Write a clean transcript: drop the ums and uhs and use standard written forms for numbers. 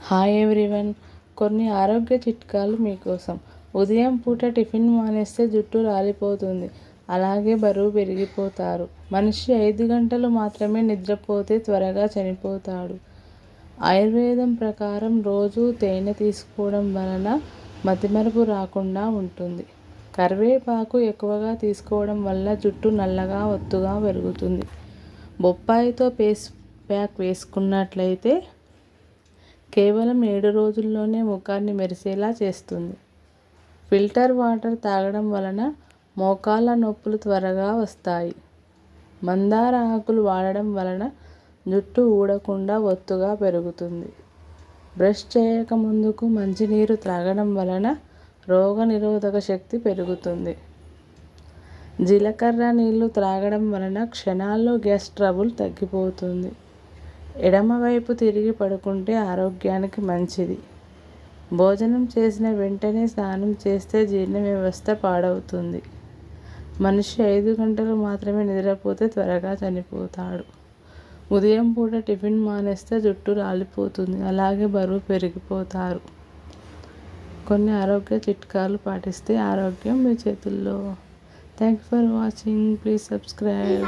Hi everyone, కొన్ని ఆరోగ్య చిట్కాలు మీకోసం. ఉదయం పూట టిఫిన్ మానేస్తే జుట్టు రాలిపోతుంది, అలాగే బరువు పెరిగిపోతారు. మనిషి 5 గంటలు మాత్రమే నిద్రపోతే త్వరగా చనిపోతాడు. ఆయుర్వేదం ప్రకారం రోజు తేనె తీసుకోవడం వలన మతిమరుపు రాకుండా ఉంటుంది. కరివేపాకు ఎక్కువగా తీసుకోవడం వల్ల జుట్టు నల్లగా ఒత్తుగా పెరుగుతుంది. బొప్పాయితో ఫేస్ ప్యాక్ వేసుకున్నట్లయితే కేవలం 7 రోజుల్లోనే ముఖాన్ని మెరిసేలా చేస్తుంది. ఫిల్టర్ వాటర్ తాగడం వలన మోకాళ్ళ నొప్పులు త్వరగా వస్తాయి. మందార ఆకులు వాడడం వలన జుట్టు ఊడకుండా ఒత్తుగా పెరుగుతుంది. బ్రష్ చేయక ముందుకు మంచినీరు త్రాగడం వలన రోగనిరోధక శక్తి పెరుగుతుంది. జీలకర్ర నీళ్లు త్రాగడం వలన క్షణాల్లో గ్యాస్ ట్రబుల్ తగ్గిపోతుంది. ఎడమవైపు తిరిగి పడుకుంటే ఆరోగ్యానికి మంచిది. భోజనం చేసిన వెంటనే స్నానం చేస్తే జీర్ణ వ్యవస్థ పాడవుతుంది. మనిషి 5 గంటలు మాత్రమే నిద్రపోతే త్వరగా చనిపోతాడు. ఉదయం పూట టిఫిన్ మానేస్తే జుట్టు రాలిపోతుంది, అలాగే బరువు పెరిగిపోతారు. కొన్ని ఆరోగ్య చిట్కాలు పాటిస్తే ఆరోగ్యం మీ చేతుల్లో. Thank you for watching. Please subscribe.